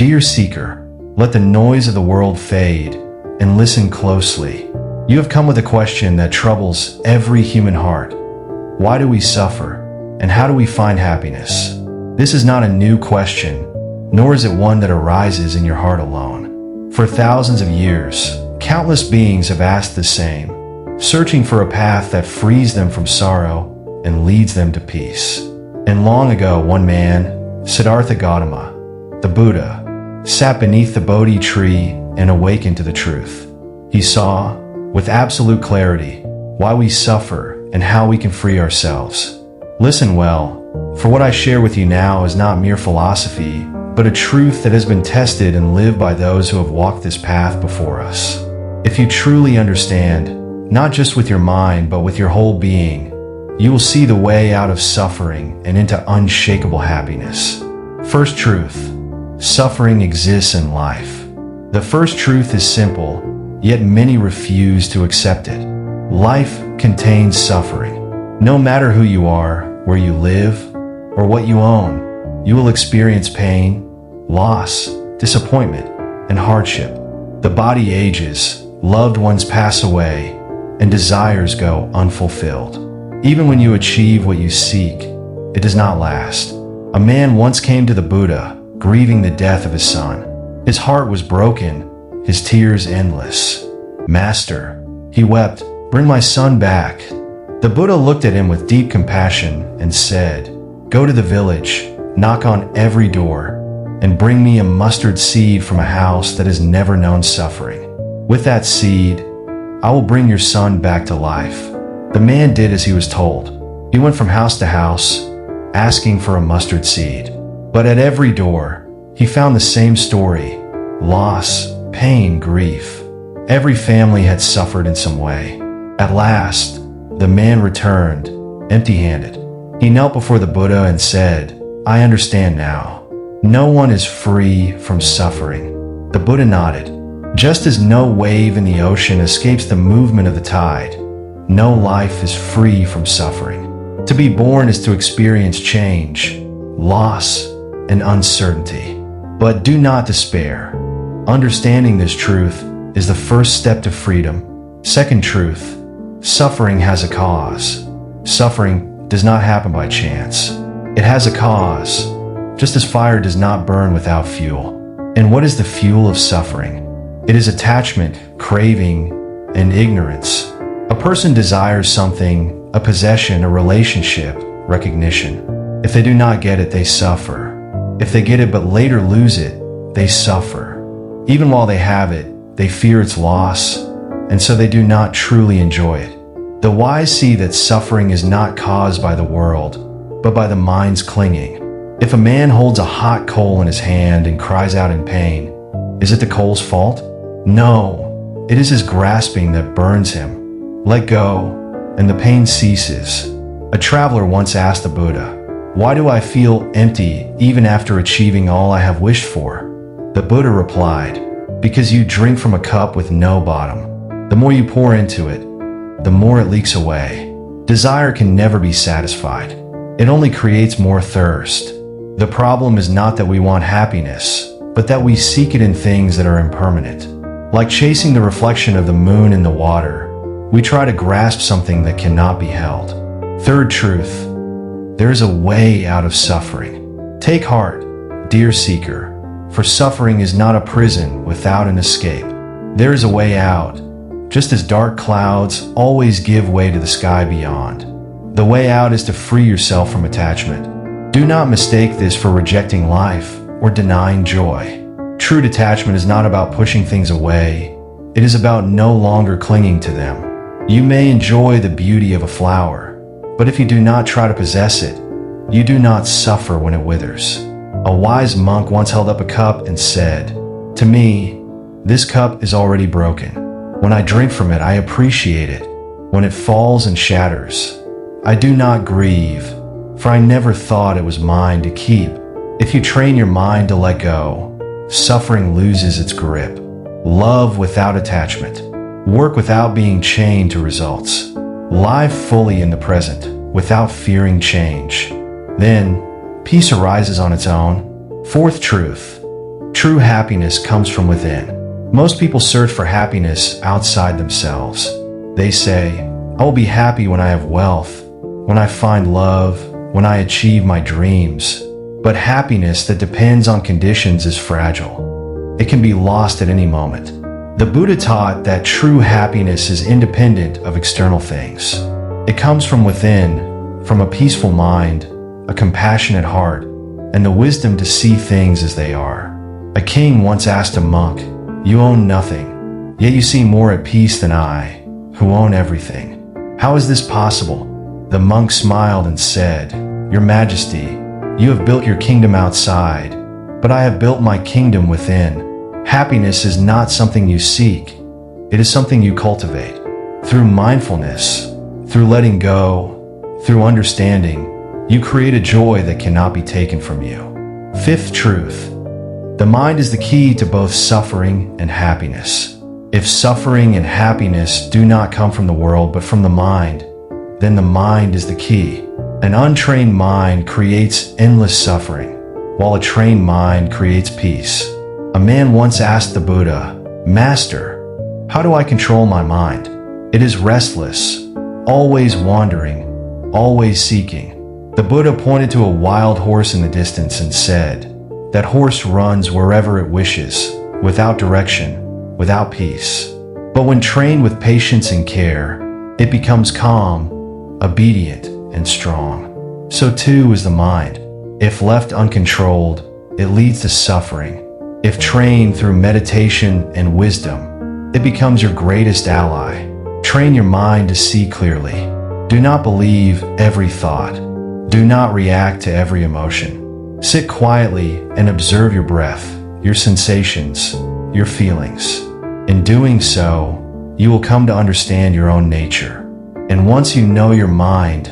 Dear seeker, let the noise of the world fade and listen closely. You have come with a question that troubles every human heart. Why do we suffer? And how do we find happiness? This is not a new question, nor is it one that arises in your heart alone. For thousands of years, countless beings have asked the same, searching for a path that frees them from sorrow and leads them to peace. And long ago, one man, Siddhartha Gautama, the Buddha, sat beneath the Bodhi tree and awakened to the truth. He saw, with absolute clarity, why we suffer and how we can free ourselves. Listen well, for what I share with you now is not mere philosophy, but a truth that has been tested and lived by those who have walked this path before us. If you truly understand, not just with your mind but with your whole being, you will see the way out of suffering and into unshakable happiness. First truth: suffering exists in life. The first truth is simple, yet many refuse to accept it. Life contains suffering. No matter who you are, where you live, or what you own, you will experience pain, loss, disappointment, and hardship. The body ages, loved ones pass away, and desires go unfulfilled. Even when you achieve what you seek, it does not last. A man once came to the Buddha, grieving the death of his son. His heart was broken, his tears endless. "Master," he wept, "bring my son back." The Buddha looked at him with deep compassion and said, "Go to the village, knock on every door, and bring me a mustard seed from a house that has never known suffering. With that seed, I will bring your son back to life." The man did as he was told. He went from house to house, asking for a mustard seed. But at every door, he found the same story: loss, pain, grief. Every family had suffered in some way. At last, the man returned, empty-handed. He knelt before the Buddha and said, "I understand now. No one is free from suffering." The Buddha nodded. Just as no wave in the ocean escapes the movement of the tide, no life is free from suffering. To be born is to experience change, loss, and uncertainty. But do not despair. Understanding this truth is the first step to freedom. Second truth: suffering has a cause. Suffering does not happen by chance. It has a cause, just as fire does not burn without fuel. And what is the fuel of suffering? It is attachment, craving, and ignorance. A person desires something, a possession, a relationship, recognition. If they do not get it, they suffer. If they get it but later lose it, they suffer. Even while they have it, they fear its loss, and so they do not truly enjoy it. The wise see that suffering is not caused by the world, but by the mind's clinging. If a man holds a hot coal in his hand and cries out in pain, is it the coal's fault? No, it is his grasping that burns him. Let go, and the pain ceases. A traveler once asked the Buddha, "Why do I feel empty even after achieving all I have wished for?" The Buddha replied, "Because you drink from a cup with no bottom. The more you pour into it, the more it leaks away. Desire can never be satisfied. It only creates more thirst. The problem is not that we want happiness, but that we seek it in things that are impermanent. Like chasing the reflection of the moon in the water, we try to grasp something that cannot be held." Third truth: there is a way out of suffering. Take heart, dear seeker, for suffering is not a prison without an escape. There is a way out, just as dark clouds always give way to the sky beyond. The way out is to free yourself from attachment. Do not mistake this for rejecting life or denying joy. True detachment is not about pushing things away. It is about no longer clinging to them. You may enjoy the beauty of a flower, but if you do not try to possess it, you do not suffer when it withers. A wise monk once held up a cup and said, "To me, this cup is already broken. When I drink from it, I appreciate it. When it falls and shatters, I do not grieve, for I never thought it was mine to keep." If you train your mind to let go, suffering loses its grip. Love without attachment. Work without being chained to results. Live fully in the present, without fearing change. Then, peace arises on its own. Fourth truth: True happiness comes from within. Most people search for happiness outside themselves. They say, I will be happy when I have wealth, when I find love, when I achieve my dreams. But happiness that depends on conditions is fragile. It can be lost at any moment. The Buddha taught that true happiness is independent of external things. It comes from within, from a peaceful mind, a compassionate heart, and the wisdom to see things as they are. A king once asked a monk, "You own nothing, yet you seem more at peace than I, who own everything. How is this possible?" The monk smiled and said, "Your Majesty, you have built your kingdom outside, but I have built my kingdom within. Happiness is not something you seek, it is something you cultivate. Through mindfulness, through letting go, through understanding, you create a joy that cannot be taken from you." Fifth truth. The mind is the key to both suffering and happiness. If suffering and happiness do not come from the world but from the mind, then the mind is the key. An untrained mind creates endless suffering, while a trained mind creates peace. A man once asked the Buddha, "Master, how do I control my mind? It is restless, always wandering, always seeking." The Buddha pointed to a wild horse in the distance and said, "That horse runs wherever it wishes, without direction, without peace. But when trained with patience and care, it becomes calm, obedient, and strong." So too is the mind. If left uncontrolled, it leads to suffering. If trained through meditation and wisdom, it becomes your greatest ally. Train your mind to see clearly. Do not believe every thought. Do not react to every emotion. Sit quietly and observe your breath, your sensations, your feelings. In doing so, you will come to understand your own nature. And once you know your mind,